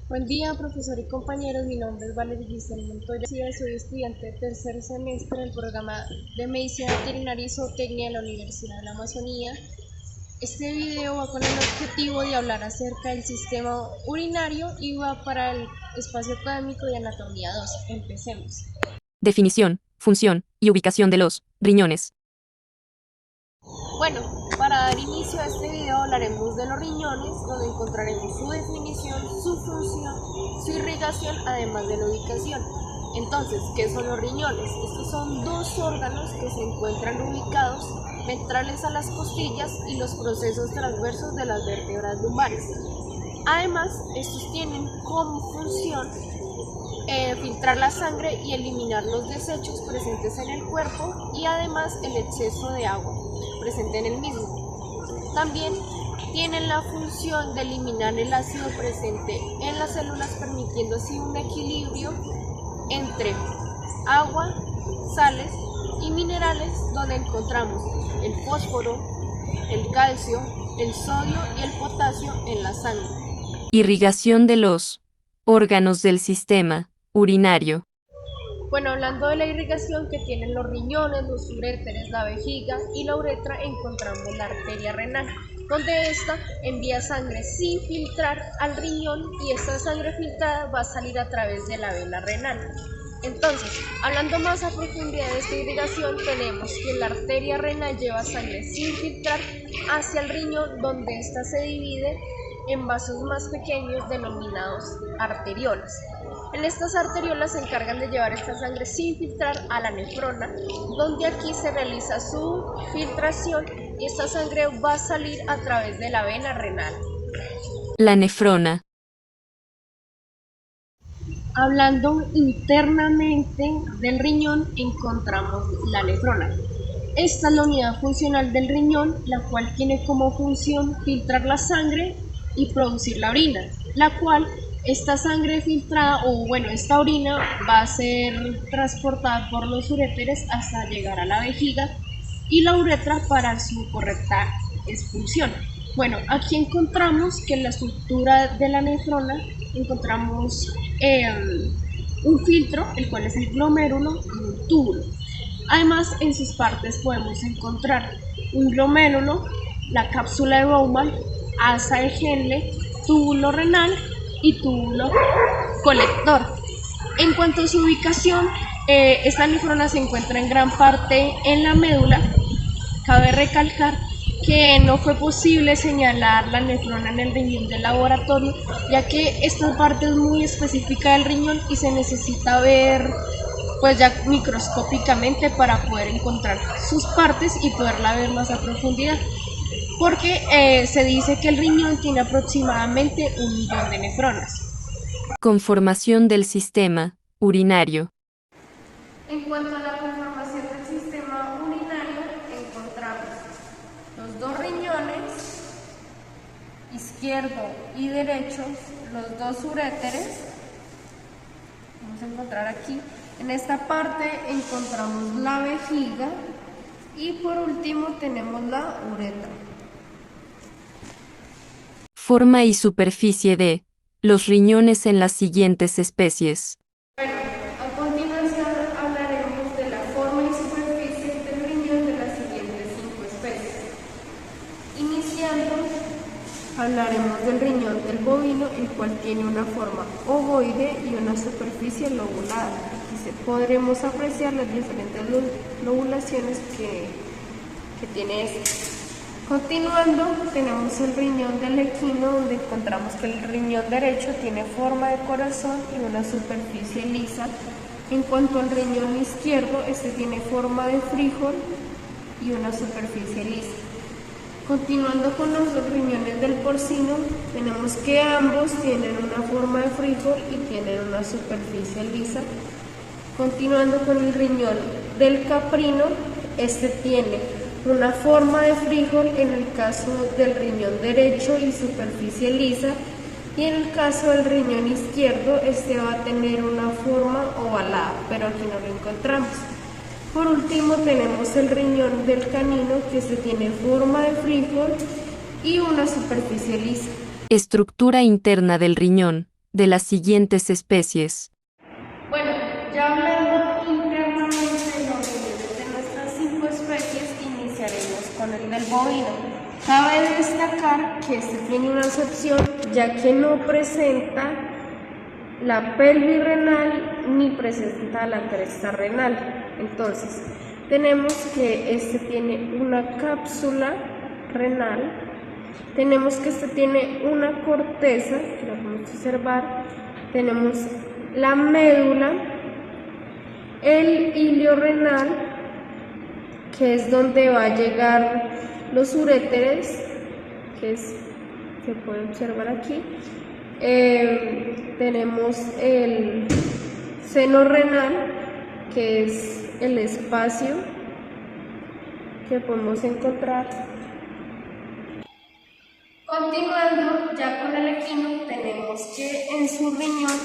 Buen día, profesor y compañeros. Mi nombre es Valeria Giselle Montoya. Soy estudiante de tercer semestre del programa de Medicina Veterinaria y Zootecnia de la Universidad de la Amazonía. Este video va con el objetivo de hablar acerca del sistema urinario y va para el espacio académico de Anatomía 2. Empecemos. Definición, función y ubicación de los riñones. Bueno, para dar inicio a este video hablaremos de los riñones, donde encontraremos su definición, su función, su irrigación, además de la ubicación. Entonces, ¿qué son los riñones? Estos son dos órganos que se encuentran ubicados ventrales a las costillas y los procesos transversos de las vértebras lumbares. Además, estos tienen como función filtrar la sangre y eliminar los desechos presentes en el cuerpo y además el exceso de agua presente en el mismo. También tienen la función de eliminar el ácido presente en las células, permitiendo así un equilibrio entre agua, sales y minerales, donde encontramos el fósforo, el calcio, el sodio y el potasio en la sangre. Irrigación de los órganos del sistema urinario. Bueno, hablando de la irrigación que tienen los riñones, los uréteres, la vejiga y la uretra, encontramos la arteria renal, donde esta envía sangre sin filtrar al riñón y esta sangre filtrada va a salir a través de la vena renal. Entonces, hablando más a profundidad de esta irrigación, tenemos que la arteria renal lleva sangre sin filtrar hacia el riñón, donde ésta se divide en vasos más pequeños denominados arteriolas. En estas arteriolas se encargan de llevar esta sangre sin filtrar a la nefrona, donde aquí se realiza su filtración y esta sangre va a salir a través de la vena renal. La nefrona. Hablando internamente del riñón, encontramos la nefrona. Esta es la unidad funcional del riñón, la cual tiene como función filtrar la sangre y producir la orina, la cual esta sangre filtrada esta orina va a ser transportada por los uréteres hasta llegar a la vejiga y la uretra para su correcta expulsión. Bueno, aquí encontramos que en la estructura de la nefrona encontramos un filtro, el cual es el glomérulo y un túbulo. Además, en sus partes podemos encontrar un glomérulo, la cápsula de Bowman, asa de Henle, túbulo renal y túbulo colector. En cuanto a su ubicación, esta nefrona se encuentra en gran parte en la médula. Cabe recalcar que no fue posible señalar la nefrona en el riñón del laboratorio, ya que esta parte es muy específica del riñón y se necesita ver pues ya microscópicamente para poder encontrar sus partes y poderla ver más a profundidad, porque se dice que el riñón tiene aproximadamente 1.000.000 de nefronas. Conformación del sistema urinario. En cuanto a la conformación del sistema urinario, encontramos los dos riñones, izquierdo y derecho, los dos uréteres. Vamos a encontrar aquí. En esta parte encontramos la vejiga y por último tenemos la uretra. Forma y superficie de los riñones en las siguientes especies. Bueno, a continuación hablaremos de la forma y superficie del riñón de las siguientes 5 especies. Iniciando, hablaremos del riñón del bovino, el cual tiene una forma ovoide y una superficie lobulada. Aquí podremos apreciar las diferentes lobulaciones que tiene este. Continuando, tenemos el riñón del equino, donde encontramos que el riñón derecho tiene forma de corazón y una superficie lisa. En cuanto al riñón izquierdo, este tiene forma de frijol y una superficie lisa. Continuando con los riñones del porcino, tenemos que ambos tienen una forma de frijol y tienen una superficie lisa. Continuando con el riñón del caprino, este tiene una forma de frijol en el caso del riñón derecho y superficie lisa, y en el caso del riñón izquierdo este va a tener una forma ovalada, pero aquí no lo encontramos. Por último tenemos el riñón del canino, que este tiene forma de frijol y una superficie lisa. Estructura interna del riñón. de las siguientes especies. Bueno, ya hablando internamente de los riñones de nuestras 5 especies, iniciaremos con el del bovino. Cabe destacar que este tiene una excepción, ya que no presenta la pelvis renal ni presenta la cresta renal. Entonces, tenemos que este tiene una cápsula renal, tenemos que este tiene una corteza, que la podemos observar, tenemos la médula, el hilio renal, que es donde va a llegar los uréteres, se puede observar aquí. Tenemos el seno renal, que es el espacio que podemos encontrar. Continuando ya con el equino, tenemos que en su riñón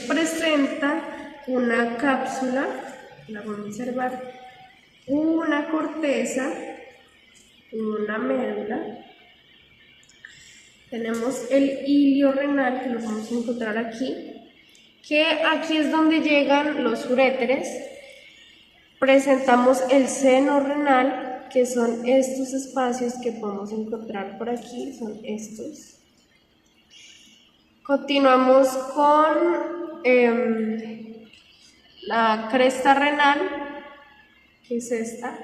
presenta una cápsula, la vamos a observar, una corteza, una médula. Tenemos el hilio renal, que lo vamos a encontrar aquí, que aquí es donde llegan los uréteres. Presentamos el seno renal, que son estos espacios que podemos encontrar por aquí, son estos. Continuamos con la cresta renal, que es esta.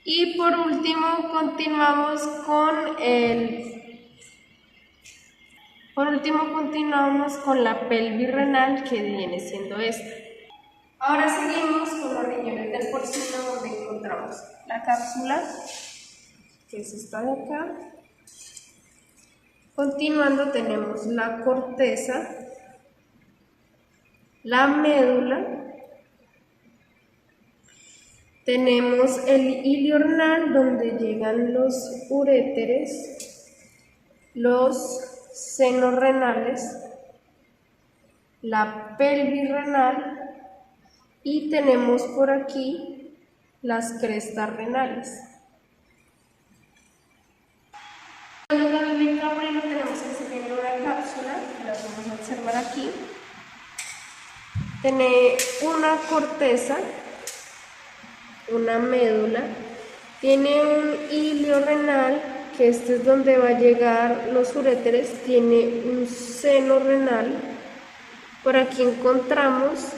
Y por último continuamos con la pelvis renal, que viene siendo esta. Ahora seguimos con los riñones del porcino, donde encontramos la cápsula, que es esta de acá. Continuando tenemos la corteza, la médula, tenemos el hilio renal, donde llegan los uréteres, los senos renales, la pelvis renal, y tenemos por aquí las crestas renales. En el cabrino tenemos que se tiene una cápsula, que la vamos a observar aquí. Tiene una corteza, una médula, tiene un hilio renal, que es donde va a llegar los uréteres, tiene un seno renal, por aquí encontramos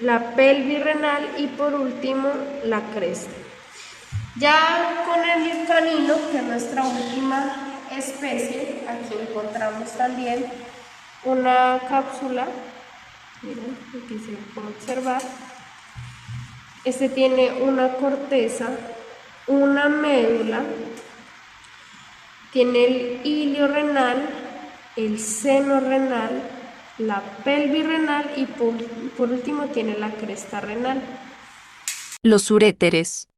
la pelvis renal y por último la cresta. Ya con el canino, que es nuestra última especie, aquí encontramos también una cápsula, miren, aquí se puede observar. Este tiene una corteza, una médula, tiene el hilio renal, el seno renal, la pelvis renal y por último tiene la cresta renal. Los uréteres.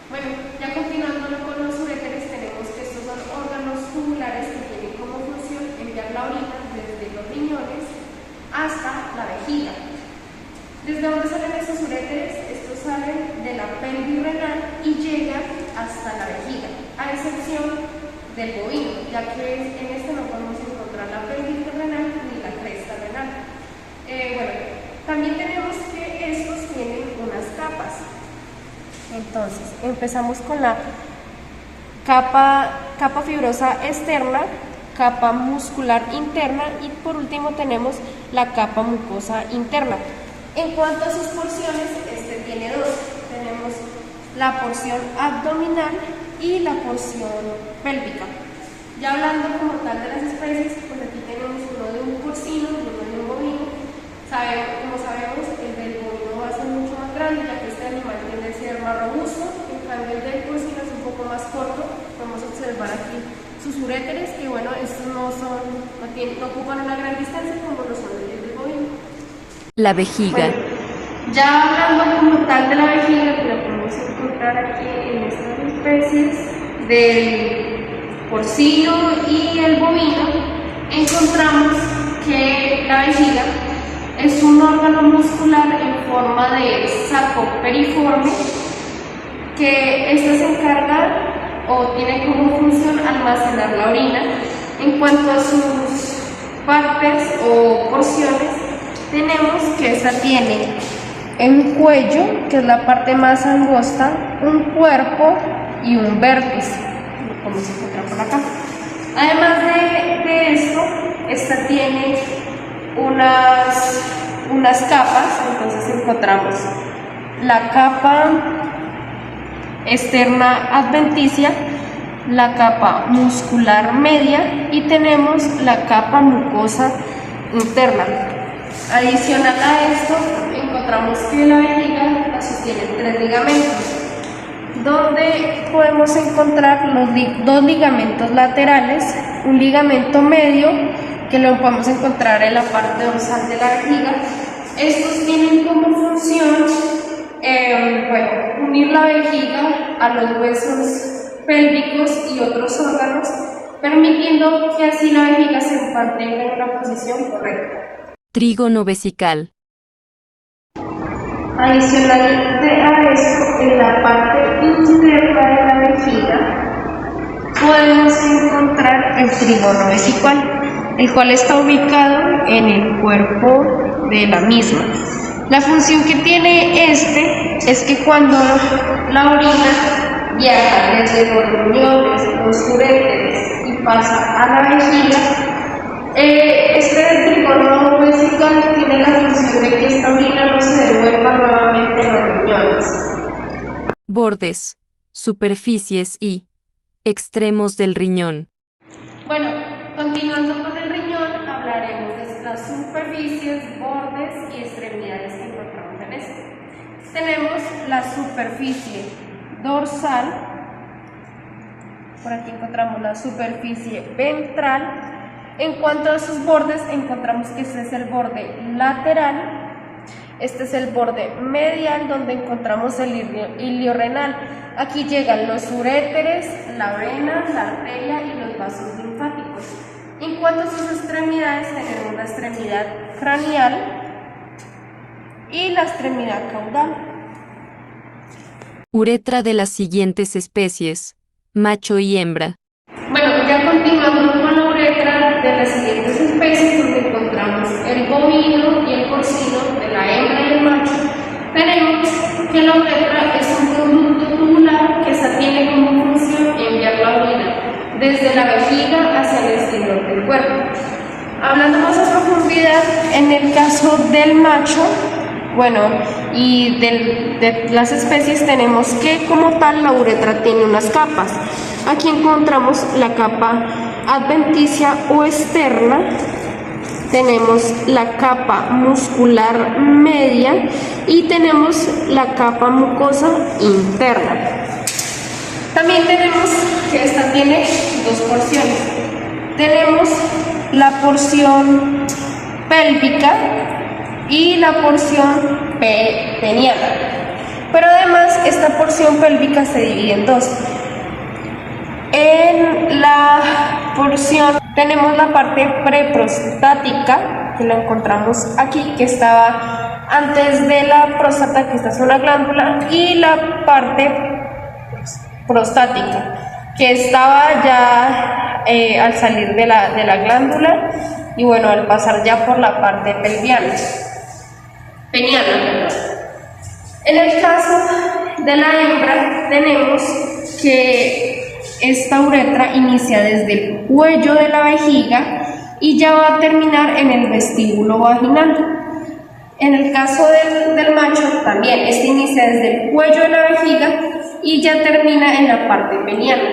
Bueno, ya continuando con los uréteres, tenemos que estos son órganos tubulares que tienen como función enviar la orina desde los riñones hasta la vejiga. ¿Desde dónde salen estos uréteres? Estos salen de la pelvis renal y llegan hasta la vejiga, a excepción del bovino, ya que en este no podemos encontrar la pelvis renal ni la cresta renal. Bueno, también tenemos que estos tienen unas capas. Entonces, empezamos con la capa fibrosa externa, capa muscular interna y por último tenemos la capa mucosa interna. En cuanto a sus porciones, tiene dos. Tenemos la porción abdominal y la porción pélvica. Ya hablando como tal de las especies, pues aquí tenemos uno de un porcino y uno de un bovino. Como sabemos, el del bovino va a ser mucho más grande, ya que este animal tiende a ser más robusto. En cambio, el del porcino es un poco más corto. Podemos observar aquí sus uréteres, que bueno, estos no ocupan una gran distancia como lo son el del bovino. La vejiga. Bueno, ya hablando como tal de la vejiga, que la podemos encontrar aquí en estas especies del porcino y el bovino, encontramos que la vejiga es un órgano muscular en forma de saco periforme, que se encarga o tiene como función almacenar la orina. En cuanto a sus partes o porciones, tenemos que esta tiene un cuello, que es la parte más angosta, un cuerpo y un vértice, como se encuentra por acá. Además de esto, esta tiene unas capas. Entonces encontramos la capa externa adventicia, la capa muscular media y tenemos la capa mucosa interna. Adicional a esto, encontramos que la vejiga la sostienen 3 ligamentos, donde podemos encontrar los dos ligamentos laterales, un ligamento medio que lo podemos encontrar en la parte dorsal de la vejiga. Estos tienen como función unir la vejiga a los huesos pélvicos y otros órganos, permitiendo que así la vejiga se mantenga en una posición correcta. Trígono vesical. Adicional a esto, en la parte interna de la vejiga podemos encontrar el trígono vesical, el cual está ubicado en el cuerpo de la misma. La función que tiene este es que cuando la orina viaja desde los riñones, los uréteres y pasa a la vejiga, este trígono vesical tiene la función de que esta orina no se devuelva nuevamente a los riñones. Bordes, superficies y extremos del riñón. Bueno, continuando con el riñón, hablaremos de las superficies, bordes y extremidades que encontramos en este. Tenemos la superficie dorsal, por aquí encontramos la superficie ventral. En cuanto a sus bordes, encontramos que este es el borde lateral, este es el borde medial, donde encontramos el ilio renal. Aquí llegan los uréteres, la vena, la arteria y los vasos linfáticos. En cuanto a sus extremidades, tenemos la extremidad craneal y la extremidad caudal. Uretra de las siguientes especies, macho y hembra. Bueno, ya continuando con la uretra de las siguientes especies, donde encontramos el bovino y el porcino, de la hembra y el macho, tenemos que la uretra es un conducto tubular que tiene como función enviar la orina desde la vejiga hacia el exterior del cuerpo. Hablando más a profundidad, en el caso del macho, y de las especies, tenemos que como tal la uretra tiene unas capas. Aquí encontramos la capa adventicia o externa, tenemos la capa muscular media y tenemos la capa mucosa interna. También tenemos que esta tiene dos porciones. Tenemos la porción pélvica y la porción peniana. Pero además esta porción pélvica se divide en dos. En la porción tenemos la parte preprostática, que la encontramos aquí, que estaba antes de la próstata, que esta es una glándula, y la parte prostática, que estaba ya al salir de la glándula y al pasar ya por la parte peniana. En el caso de la hembra, tenemos que esta uretra inicia desde el cuello de la vejiga y ya va a terminar en el vestíbulo vaginal. En el caso del macho, también este inicia desde el cuello de la vejiga y ya termina en la parte peniana.